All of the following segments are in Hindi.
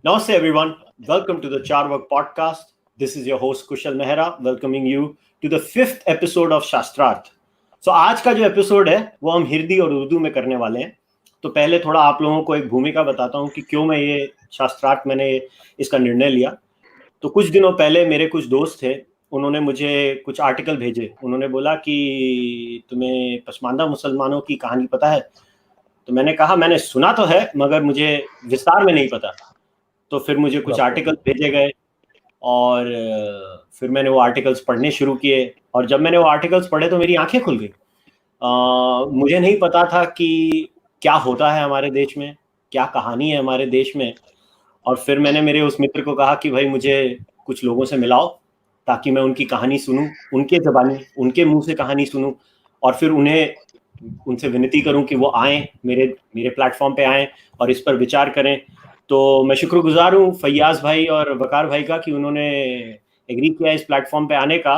Namaste, everyone. Welcome to the Charvak podcast. This is your host Kushal Mehra, welcoming you to the fifth episode of Shastrarth. So आज का जो एपिसोड है वो हम हिंदी और उर्दू में करने वाले हैं. तो पहले थोड़ा आप लोगों को एक भूमिका बताता हूँ कि क्यों मैं ये शास्त्रार्थ मैंने इसका निर्णय लिया. तो कुछ दिनों पहले मेरे कुछ दोस्त थे, उन्होंने मुझे कुछ आर्टिकल भेजे. उन्होंने बोला कि तुम्हें पसमानदा मुसलमानों की कहानी पता है. तो मैंने कहा मैंने सुना तो है मगर मुझे विस्तार में नहीं पता. तो फिर मुझे कुछ आर्टिकल भेजे गए और फिर मैंने वो आर्टिकल्स पढ़ने शुरू किए. और जब मैंने वो आर्टिकल्स पढ़े तो मेरी आंखें खुल गई. मुझे नहीं पता था कि क्या होता है हमारे देश में, क्या कहानी है हमारे देश में. और फिर मैंने मेरे उस मित्र को कहा कि भाई मुझे कुछ लोगों से मिलाओ ताकि मैं उनकी कहानी सुनूं, उनके ज़बानी, उनके मुंह से कहानी सुनूं. और फिर उनसे विनती करूं कि वो आएँ, मेरे मेरे प्लेटफॉर्म पे आएँ और इस पर विचार करें. तो मैं शुक्रगुजार हूँ फैयाज भाई और वकार भाई का कि उन्होंने एग्री किया इस प्लेटफॉर्म पे आने का.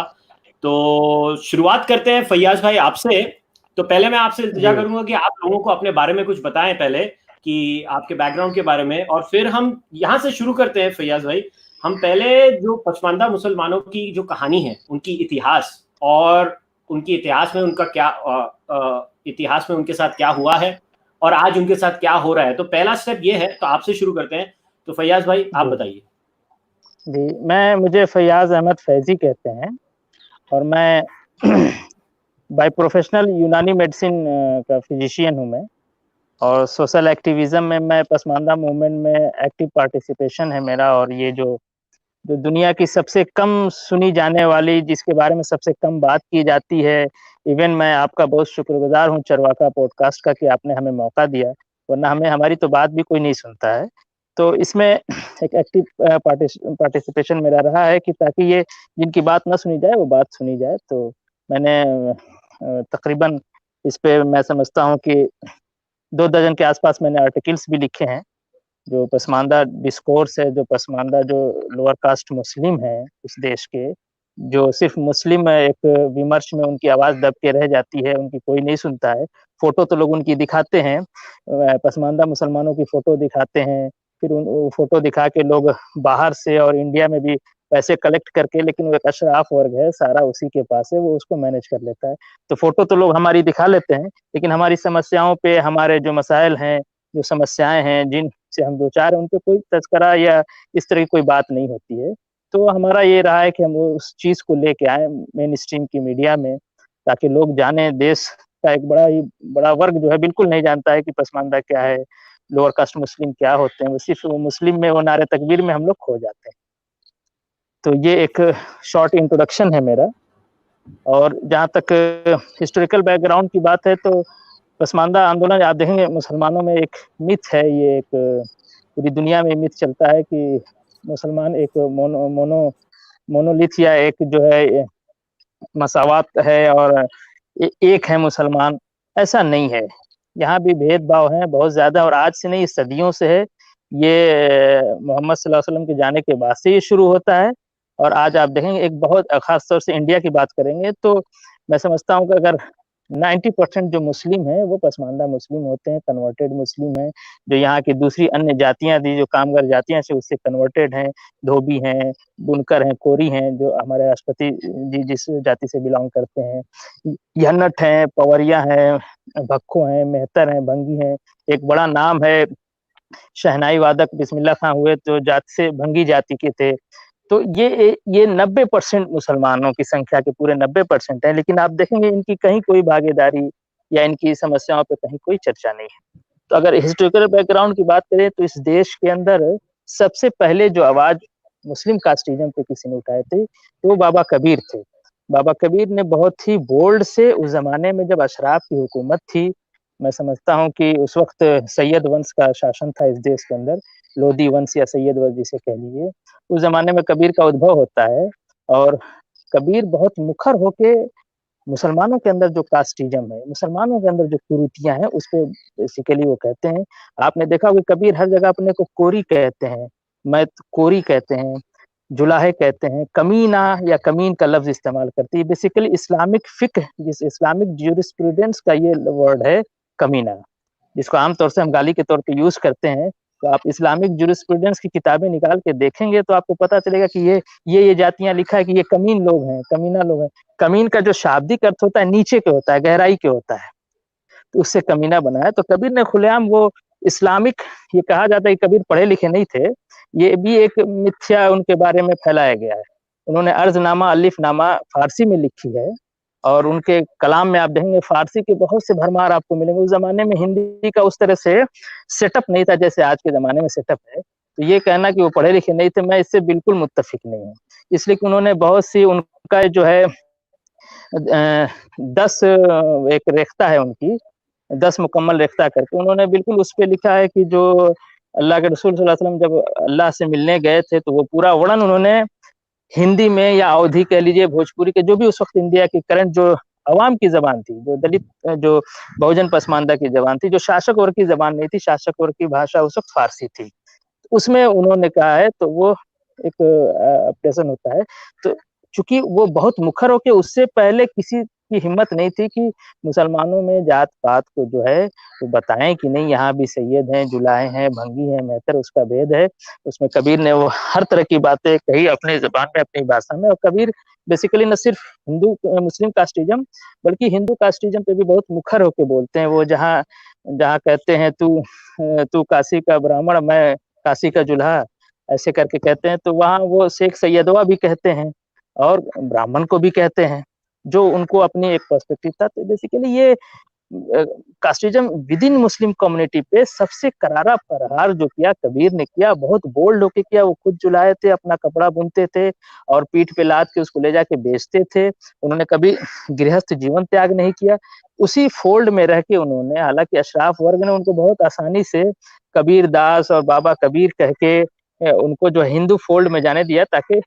तो शुरुआत करते हैं फैयाज भाई आपसे. तो पहले मैं आपसे इल्तिजा करूंगा कि आप लोगों को अपने बारे में कुछ बताएं पहले, कि आपके बैकग्राउंड के बारे में, और फिर हम यहाँ से शुरू करते हैं. फैयाज भाई, हम पहले जो पसमानदा मुसलमानों की जो कहानी है, उनकी इतिहास और उनकी इतिहास में उनका क्या इतिहास में उनके साथ क्या हुआ है और आज उनके साथ क्या हो रहा है. तो पहला स्टेप ये है, तो आपसे शुरू करते हैं. तो फैयाज भाई आप बताइए. जी, मुझे फैयाज अहमद फैजी कहते हैं और मैं बाय प्रोफेशनल यूनानी मेडिसिन का फिजिशियन हूँ मैं. और सोशल एक्टिविज्म में मैं पसमानदा मूवमेंट में एक्टिव पार्टिसिपेशन है मेरा. और ये जो दुनिया की सबसे कम सुनी जाने वाली, जिसके बारे में सबसे कम बात की जाती है, इवन मैं आपका बहुत शुक्रगुजार हूँ चरवाका पॉडकास्ट का कि आपने हमें मौका दिया, वरना हमारी तो बात भी कोई नहीं सुनता है. तो इसमें एक एक्टिव पार्टिसिपेशन मेरा रहा है कि ताकि ये जिनकी बात ना सुनी जाए वो बात सुनी जाए. तो मैंने तकरीबन इस पे मैं समझता हूँ कि 2 दर्जन के आसपास मैंने आर्टिकल्स भी लिखे हैं. जो पसमानदा डिस्कोर्स है, जो पसमानदा जो लोअर कास्ट मुस्लिम है इस देश के, जो सिर्फ मुस्लिम एक विमर्श में उनकी आवाज़ दब के रह जाती है, उनकी कोई नहीं सुनता है. फ़ोटो तो लोग उनकी दिखाते हैं, पसमानदा मुसलमानों की फ़ोटो दिखाते हैं, फिर वो फ़ोटो दिखा के लोग बाहर से और इंडिया में भी पैसे कलेक्ट करके, लेकिन वो एक अशराफ वर्ग है, सारा उसी के पास है, वो उसको मैनेज कर लेता है. तो फ़ोटो तो लोग हमारी दिखा लेते हैं, लेकिन हमारी समस्याओं पे, हमारे जो मसाइल हैं, जो समस्याएँ हैं, जिनसे हम 2-4 हैं, उन पे कोई तज़किरा या इस तरह की कोई बात नहीं होती है. तो हमारा ये रहा है कि हम उस चीज़ को लेके आएँ मेन स्ट्रीम की मीडिया में, ताकि लोग जानें. देश का एक बड़ा वर्ग जो है बिल्कुल नहीं जानता है कि पसमानदा क्या है, लोअर कास्ट मुस्लिम क्या होते हैं. वो सिर्फ़ वो मुस्लिम में, वो नारे तकबीर में हम लोग खो जाते हैं. तो ये एक शॉर्ट इंट्रोडक्शन है मेरा. और जहाँ तक हिस्टोरिकल बैकग्राउंड की बात है, तो पसमानदा आंदोलन आप देखेंगे मुसलमानों में एक मिथ है. ये एक पूरी दुनिया में मिथ चलता है कि मुसलमान एक मोनोलिथ या एक जो है मसावात है और एक है मुसलमान. ऐसा नहीं है. यहाँ भी भेदभाव है बहुत ज़्यादा, और आज से नहीं, सदियों से है. ये मोहम्मद सल्लल्लाहु अलैहि वसल्लम के जाने के बाद से ये शुरू होता है. और आज आप देखेंगे एक बहुत ख़ास तौर से इंडिया की बात करेंगे तो मैं समझता हूँ कि अगर 90% जो मुस्लिम हैं वो पसमानदा मुस्लिम होते हैं, कन्वर्टेड मुस्लिम हैं, जो यहाँ की दूसरी अन्य जातियाँ थी, जो कामगार जातियाँ से उससे कन्वर्टेड हैं. धोबी हैं, बुनकर हैं, कोरी हैं, जो हमारे राष्ट्रपति जी जिस जाति से बिलॉन्ग करते हैं. यन्नट हैं, पवरिया हैं, भक्खो हैं, मेहतर हैं, भंगी हैं. एक बड़ा नाम है शहनाई वादक बिस्मिल्लाह खां हुए, जो जाति से भंगी जाति के थे. तो ये 90% मुसलमानों की संख्या के पूरे 90% है, लेकिन आप देखेंगे इनकी कहीं कोई भागीदारी या इनकी समस्याओं पे कहीं कोई चर्चा नहीं है. तो अगर हिस्टोरिकल बैकग्राउंड की बात करें तो इस देश के अंदर सबसे पहले जो आवाज़ मुस्लिम कास्टिज़्म पे किसी ने उठाए थे, तो वो बाबा कबीर थे. बाबा कबीर ने बहुत ही बोल्ड से, उस ज़माने में जब अशराफ की हुकूमत थी, मैं समझता हूँ कि उस वक़्त सैयद वंश का शासन था इस देश के अंदर, लोधी वंश या सैयद वंश जिसे कह लीजिए. उस ज़माने में कबीर का उद्भव होता है और कबीर बहुत मुखर होके मुसलमानों के अंदर जो कास्टिज़्म है, मुसलमानों के अंदर जो कुरीतियाँ हैं, उस पे बेसिकली वो कहते हैं. आपने देखा होगा कबीर हर जगह अपने को कोरी कहते हैं, मैं कोरी कहते हैं, जुलाहे कहते हैं, कमीना या कमीन का लफ्ज़ इस्तेमाल करते हैं. बेसिकली इस्लामिक फ़िक़्ह, जिस इस्लामिक ज्यूरिस्प्रूडेंस का ये वर्ड है कमीना, जिसको आम तौर से हम गाली के तौर पे यूज़ करते हैं. तो आप इस्लामिक जुरिस्प्रूडेंस की किताबें निकाल के देखेंगे तो आपको पता चलेगा कि ये जातियां लिखा है कि ये कमीन लोग हैं, कमीना लोग हैं। कमीन का जो शाब्दिक अर्थ होता है नीचे के होता है, गहराई के होता है, तो उससे कमीना बना है। तो कबीर ने खुलेआम वो इस्लामिक, ये कहा जाता है कि कबीर पढ़े लिखे नहीं थे, ये भी एक मिथ्या उनके बारे में फैलाया गया है। उन्होंने अर्जनामा, अलिफनामा फारसी में लिखी है और उनके कलाम में आप देखेंगे फारसी के बहुत से भरमार आपको मिलेंगे। उस जमाने में हिंदी का उस तरह से सेटअप नहीं था जैसे आज के जमाने में सेटअप है। तो ये कहना कि वो पढ़े लिखे नहीं थे, मैं इससे बिल्कुल मुत्तफिक नहीं हूँ। इसलिए कि उन्होंने बहुत सी, उनका जो है 10 एक रेख्ता है उनकी, 10 मुकम्मल रेख्ता करके उन्होंने बिल्कुल उस पे लिखा है कि जो अल्लाह के रसूल सल्लल्लाहु अलैहि वसल्लम जब अल्लाह से मिलने गए थे तो वो पूरा वर्णन उन्होंने हिंदी में या अवधी कह लीजिए, भोजपुरी के, जो भी उस वक्त इंडिया की करंट जो अवाम की जबान थी, जो दलित, जो बहुजन पसमानदा की जबान थी, जो शासक वर्ग की जबान नहीं थी, शासक वर्ग की भाषा उस वक्त फारसी थी, उसमें उन्होंने कहा है। तो वो एक प्रश्न होता है। तो चूंकि वो बहुत मुखर होके, उससे पहले किसी की हिम्मत नहीं थी कि मुसलमानों में जात पात को जो है वो बताएं कि नहीं, यहाँ भी सैयद हैं, जुलाहे हैं, भंगी हैं, मेहतर, उसका भेद है। उसमें कबीर ने वो हर तरह की बातें कही अपनी जबान में, अपनी भाषा में। और कबीर बेसिकली न सिर्फ हिंदू मुस्लिम कास्टिज्म बल्कि हिंदू कास्टिज्म पे भी बहुत मुखर होके बोलते हैं। वो जहाँ जहाँ कहते हैं तू काशी का ब्राह्मण, मैं काशी का जुल्हा, ऐसे करके कहते हैं, तो वहाँ वो शेख सैयदवा भी कहते हैं और ब्राह्मण को भी कहते हैं, जो उनको अपनी एक पर्सपेक्टिव था। तो बेसिकली ये casteism with in Muslim community पे सबसे करारा प्रहार जो किया कबीर ने किया, बहुत बोल्ड होके किया। वो खुद जुलाए थे, अपना कपड़ा बुनते थे और पीठ पे लाद के उसको ले जाके बेचते थे। उन्होंने कभी गृहस्थ जीवन त्याग नहीं किया, उसी फोल्ड में रह के उन्होंने, हालांकि अशराफ वर्ग ने उनको बहुत आसानी से कबीर दास और बाबा कबीर कह के उनको जो हिंदू फोल्ड में जाने दिया, ताकि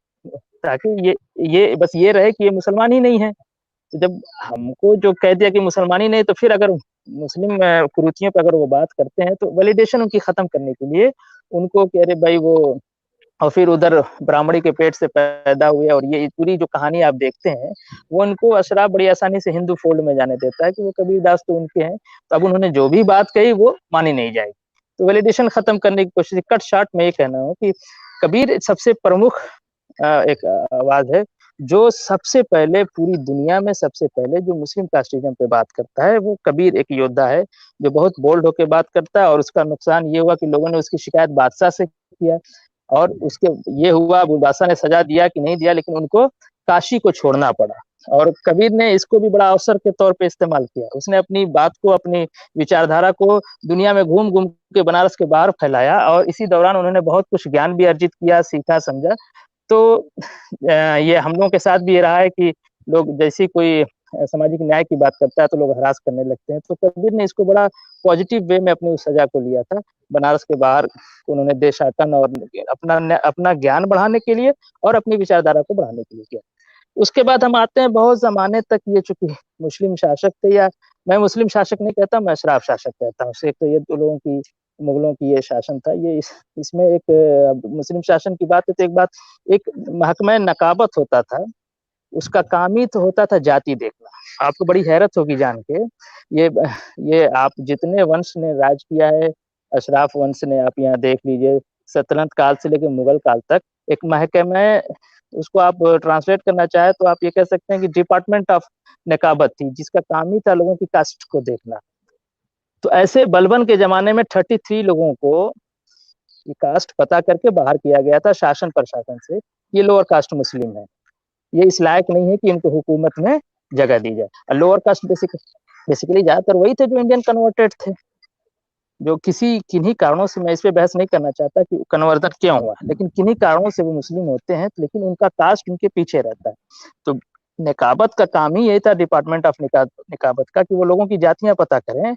ताकि ये बस ये रहे कि ये मुसलमान ही नहीं है। तो जब हमको जो कह दिया कि मुसलमान ही नहीं, तो फिर अगर मुस्लिम कुरीतियों पे अगर वो बात करते हैं तो वैलिडेशन उनकी खत्म करने के लिए उनको कि अरे भाई वो, और फिर उधर ब्राह्मणी के पेट से पैदा हुए, और ये पूरी जो कहानी आप देखते हैं वो उनको अशराफ बड़ी आसानी से हिंदू फोल्ड में जाने देता है कि वो कबीरदास तो उनके हैं। तो अब उन्होंने जो भी बात कही वो मानी नहीं जाएगी। तो वैलिडेशन खत्म करने की कोशिश, कट शॉर्ट में ये कहना हो कि कबीर सबसे प्रमुख एक आवाज है जो सबसे पहले पूरी दुनिया में, सबसे पहले जो मुस्लिम कास्टिज्म पे बात करता है, वो कबीर एक योद्धा है जो बहुत बोल्ड होकर बात करता है। और उसका नुकसान ये हुआ कि लोगों ने उसकी शिकायत बादशाह से किया, और उसके ये हुआ, बादशाह ने सजा दिया कि नहीं दिया, लेकिन उनको काशी को छोड़ना पड़ा। और कबीर ने इसको भी बड़ा अवसर के तौर पे इस्तेमाल किया। उसने अपनी बात को, अपनी विचारधारा को दुनिया में घूम घूम के बनारस के बाहर फैलाया, और इसी दौरान उन्होंने बहुत कुछ ज्ञान भी अर्जित किया, सीखा, समझा। तो ये हम लोगों के साथ भी ये रहा है कि लोग जैसी कोई सामाजिक न्याय की बात करता है तो लोग हरास करने लगते हैं। तो कबीर ने इसको बड़ा पॉजिटिव वे में अपनी उस सजा को लिया था। बनारस के बाहर उन्होंने देशाटन और अपना ज्ञान बढ़ाने के लिए और अपनी विचारधारा को बढ़ाने के लिए किया। उसके बाद हम आते हैं बहुत जमाने तक, ये चूंकि मुस्लिम शासक थे, या मैं मुस्लिम शासक नहीं कहता, मैं अशराफ शासक कहता हूँ। शेख सैयद तो लोगों की, मुगलों की ये शासन था। ये इसमें एक मुस्लिम शासन की बात है तो एक बात, एक महकमा नकाबत होता था, उसका काम ही तो होता था जाति देखना। आपको बड़ी हैरत होगी जान के, ये आप जितने वंश ने राज किया है, अशराफ वंश ने, आप यहाँ देख लीजिए, सल्तनत काल से लेकर मुगल काल तक, एक महकमा, उसको आप ट्रांसलेट करना चाहे तो आप ये कह सकते हैं कि डिपार्टमेंट ऑफ नकाबत थी, जिसका काम ही था लोगों की कास्ट को देखना। तो ऐसे बलबन के जमाने में 33 लोगों को ये कास्ट पता करके बाहर किया गया था शासन प्रशासन से। ये लोअर कास्ट मुस्लिम है, ये इस लायक नहीं है कि इनको हुकूमत में जगह दी जाए। और लोअर कास्ट बेसिकली ज्यादातर वही थे जो इंडियन कन्वर्टेड थे, जो किन्हीं कारणों से, मैं इस पे बहस नहीं करना चाहता कि कन्वर्जन क्यों हुआ, लेकिन किन्हीं कारणों से वो मुस्लिम होते हैं, लेकिन उनका कास्ट उनके पीछे रहता है। तो निकाबत का काम ही यही था, डिपार्टमेंट ऑफ निकाबत का, कि वो लोगों की जातियां पता करें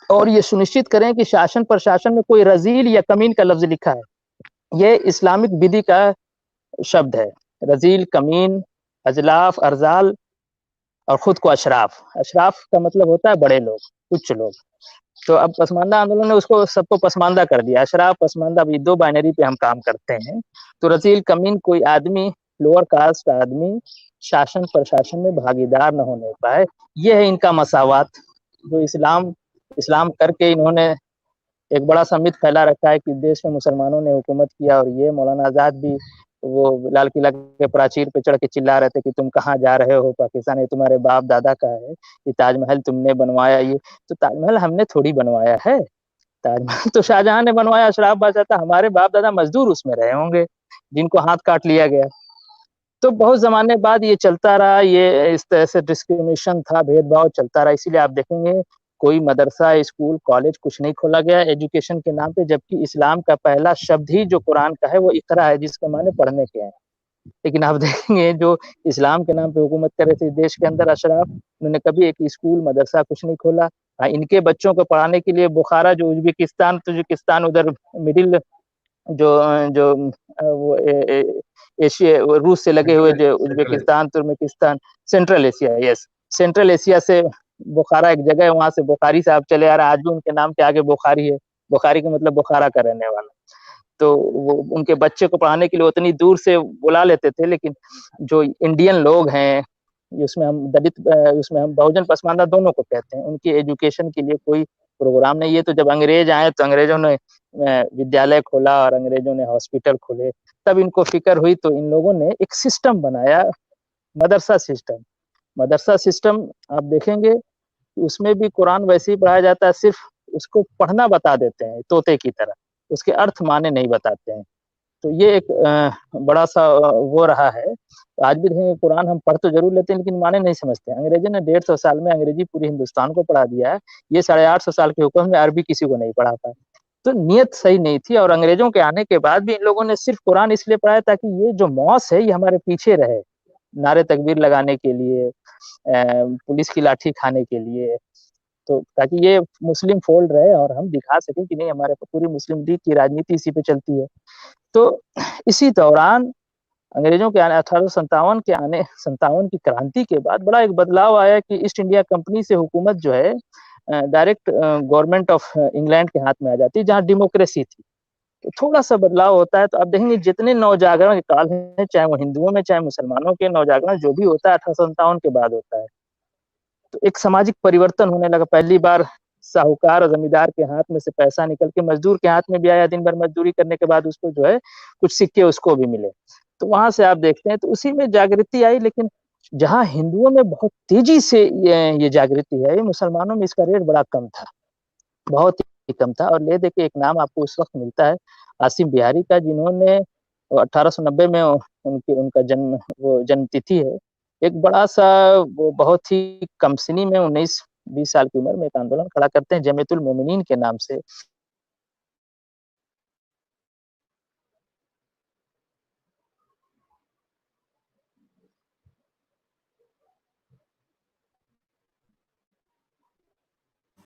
और ये सुनिश्चित करें कि शासन प्रशासन में कोई रजील या कमीन का लफ्ज लिखा है। ये इस्लामिक विधि का शब्द है, रजील, कमीन, अजलाफ, अर्जाल और खुद को अशराफ। अशराफ का मतलब होता है बड़े लोग, उच्च लोग। तो अब पसमानदा आंदोलन ने उसको सबको पसमानदा कर दिया, अशराफ, पसमानदा, अभी 2 बाइनरी पे हम काम करते हैं। तो रजील, कमीन, कोई आदमी, लोअर कास्ट आदमी शासन प्रशासन में भागीदार न होने पाए, ये है इनका मसावात, जो इस्लाम करके इन्होंने एक बड़ा सा मिथ फैला रखा है कि देश में मुसलमानों ने हुकूमत किया, और ये मौलाना आज़ाद भी वो लाल किला के प्राचीर पे चढ़ के चिल्ला रहे थे कि तुम कहाँ जा रहे हो, पाकिस्तान, ये तुम्हारे बाप दादा का है, ये ताजमहल तुमने बनवाया। ये तो ताजमहल हमने थोड़ी बनवाया है, ताजमहल तो शाहजहां ने बनवाया, अशराफ बादशाह था, हमारे बाप दादा मजदूर उसमें रहे होंगे जिनको हाथ काट लिया गया। तो बहुत जमाने बाद ये चलता रहा, ये इस तरह से डिस्क्रिमिनेशन था, भेदभाव चलता रहा। इसीलिए आप देखेंगे कोई मदरसा, स्कूल, कॉलेज कुछ नहीं खोला गया एजुकेशन के नाम पे, जबकि इस्लाम का पहला शब्द ही जो कुरान का है वो इकरा है, जिसके माने पढ़ने के हैं। लेकिन आप देखेंगे जो इस्लाम के नाम पे हुकूमत कर रहे थे देश के अंदर अशराफ, उन्होंने कभी एक स्कूल, मदरसा कुछ नहीं खोला। इनके बच्चों को पढ़ाने के लिए बुखारा, जो उज्बेकिस्तान, तजिकिस्तान, उधर मिडिल जो जो वो एशिया, रूस से लगे हुए जो Uzbekistan, Turkmenistan, central Asia, yes, central Asia से बुखारा एक जगह है, वहां से बुखारी साहब चले आ रहे हैं, आज भी उनके नाम के आगे बुखारी है। बुखारी का मतलब बुखारा का रहने वाला। तो वो उनके बच्चे को पढ़ाने के लिए उतनी दूर से बुला लेते थे। लेकिन जो इंडियन लोग हैं, उसमें हम दलित, उसमें हम बहुजन पसमानदा दोनों को कहते हैं, उनकी एजुकेशन के लिए कोई प्रोग्राम नहीं है। तो जब अंग्रेज आए तो अंग्रेजों ने विद्यालय खोला और अंग्रेजों ने हॉस्पिटल खोले, तब इनको फिक्र हुई तो इन लोगों ने एक सिस्टम बनाया, मदरसा सिस्टम। मदरसा सिस्टम आप देखेंगे उसमें भी कुरान वैसे ही पढ़ाया जाता है, सिर्फ उसको पढ़ना बता देते हैं तोते की तरह, उसके अर्थ माने नहीं बताते हैं। तो ये एक बड़ा सा वो रहा है। आज भी देखेंगे कुरान हम पढ़ तो जरूर लेते हैं, लेकिन माने नहीं समझते। अंग्रेजों ने 150 साल में अंग्रेजी पूरे हिंदुस्तान को पढ़ा दिया है, ये 850 साल के हुक्म में अरबी किसी को नहीं पढ़ा पाए। तो नीयत सही नहीं थी, और अंग्रेजों के आने के बाद भी इन लोगों ने सिर्फ कुरान इसलिए पढ़ाया ताकि ये जो मौस है ये हमारे पीछे रहे, नारे तकबीर लगाने के लिए, पुलिस की लाठी खाने के लिए, तो ताकि ये मुस्लिम फोल्ड रहे और हम दिखा सकें कि नहीं, हमारे पूरी मुस्लिम लीग की राजनीति इसी पे चलती है। तो इसी दौरान अंग्रेजों के आने 1857 के आने 57 की क्रांति के बाद बड़ा एक बदलाव आया कि ईस्ट इंडिया कंपनी से हुकूमत जो है डायरेक्ट गवर्नमेंट ऑफ इंग्लैंड के हाथ में आ जाती है, जहाँ डेमोक्रेसी थी। तो थोड़ा सा बदलाव होता है। तो आप देखेंगे जितने नवजागरण के काल हैं, चाहे वो हिंदुओं में चाहे मुसलमानों के, नवजागरण जो भी होता है 1857 के बाद होता है। तो एक सामाजिक परिवर्तन होने लगा। पहली बार साहूकार और जमींदार के हाथ में से पैसा निकल के मजदूर के हाथ में भी आया, दिन भर मजदूरी करने के बाद उसको जो है कुछ सिक्के उसको भी मिले। तो वहां से आप देखते हैं तो उसी में जागृति आई। लेकिन जहां हिंदुओं में बहुत तेजी से ये जागृति है, मुसलमानों में इसका रेट बड़ा कम था, बहुत ही कम था। और ले देखिए एक नाम आपको उस वक्त मिलता है आसिम बिहारी का, जिन्होंने 1890 में उनका जन्म तिथि है। एक बड़ा सा वो बहुत ही कम सिनी में 19-20 साल की उम्र में एक आंदोलन खड़ा करते हैं जमीयतुल मोमिनीन के नाम से।